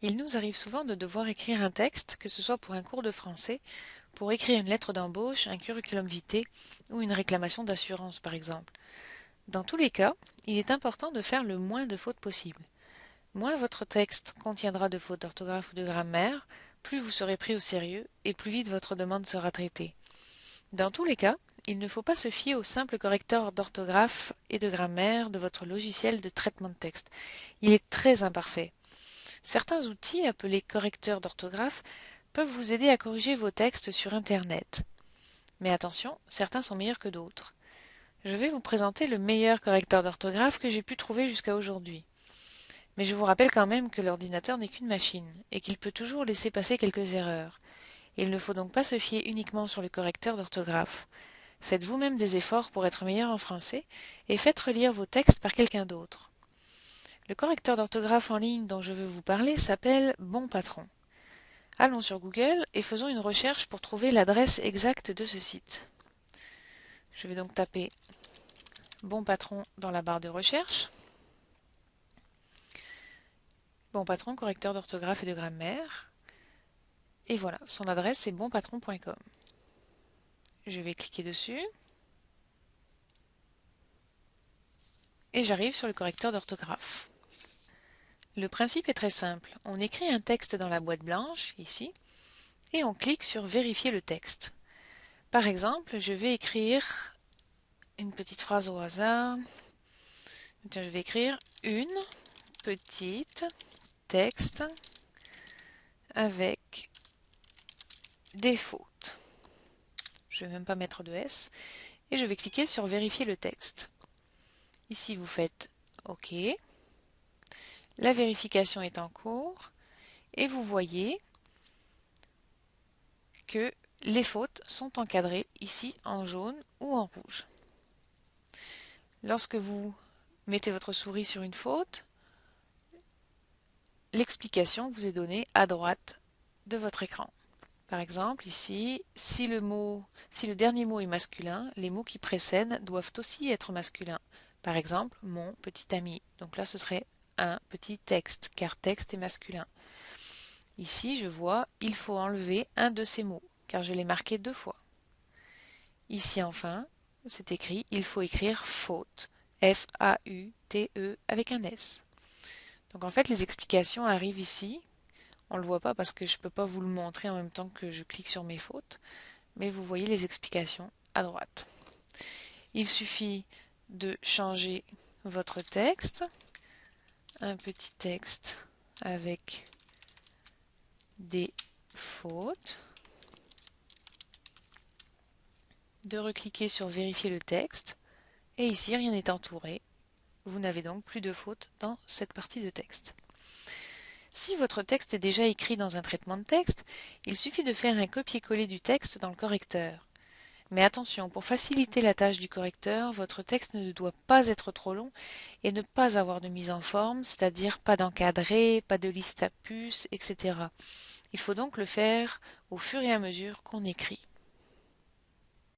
Il nous arrive souvent de devoir écrire un texte, que ce soit pour un cours de français, pour écrire une lettre d'embauche, un curriculum vitae ou une réclamation d'assurance par exemple. Dans tous les cas, il est important de faire le moins de fautes possible. Moins votre texte contiendra de fautes d'orthographe ou de grammaire, plus vous serez pris au sérieux et plus vite votre demande sera traitée. Dans tous les cas, il ne faut pas se fier au simple correcteur d'orthographe et de grammaire de votre logiciel de traitement de texte. Il est très imparfait. Certains outils, appelés correcteurs d'orthographe, peuvent vous aider à corriger vos textes sur Internet. Mais attention, certains sont meilleurs que d'autres. Je vais vous présenter le meilleur correcteur d'orthographe que j'ai pu trouver jusqu'à aujourd'hui. Mais je vous rappelle quand même que l'ordinateur n'est qu'une machine et qu'il peut toujours laisser passer quelques erreurs. Il ne faut donc pas se fier uniquement sur le correcteur d'orthographe. Faites vous-même des efforts pour être meilleur en français et faites relire vos textes par quelqu'un d'autre. Le correcteur d'orthographe en ligne dont je veux vous parler s'appelle Bon Patron. Allons sur Google et faisons une recherche pour trouver l'adresse exacte de ce site. Je vais donc taper Bon Patron dans la barre de recherche. Bon Patron, correcteur d'orthographe et de grammaire. Et voilà, son adresse est bonpatron.com. Je vais cliquer dessus et j'arrive sur le correcteur d'orthographe. Le principe est très simple. On écrit un texte dans la boîte blanche, ici, et on clique sur Vérifier le texte. Par exemple, je vais écrire une petite phrase au hasard. Tiens, je vais écrire une petite texte avec des fautes. Je ne vais même pas mettre de S. Et je vais cliquer sur Vérifier le texte. Ici, vous faites OK. La vérification est en cours. Et vous voyez que les fautes sont encadrées ici en jaune ou en rouge. Lorsque vous mettez votre souris sur une faute, l'explication vous est donnée à droite de votre écran. Par exemple, ici, si le dernier mot est masculin, les mots qui précèdent doivent aussi être masculins. Par exemple, mon petit ami. Donc là, ce serait un petit texte, car texte est masculin. Ici, je vois, il faut enlever un de ces mots, car je l'ai marqué 2 fois. Ici, enfin, c'est écrit, il faut écrire faute, F-A-U-T-E avec un S. Donc en fait, les explications arrivent ici. On ne le voit pas parce que je ne peux pas vous le montrer en même temps que je clique sur mes fautes, mais vous voyez les explications à droite. Il suffit de changer votre texte, un petit texte avec des fautes, de recliquer sur Vérifier le texte, et ici rien n'est entouré. Vous n'avez donc plus de fautes dans cette partie de texte. Si votre texte est déjà écrit dans un traitement de texte, il suffit de faire un copier-coller du texte dans le correcteur. Mais attention, pour faciliter la tâche du correcteur, votre texte ne doit pas être trop long et ne pas avoir de mise en forme, c'est-à-dire pas d'encadré, pas de liste à puces, etc. Il faut donc le faire au fur et à mesure qu'on écrit.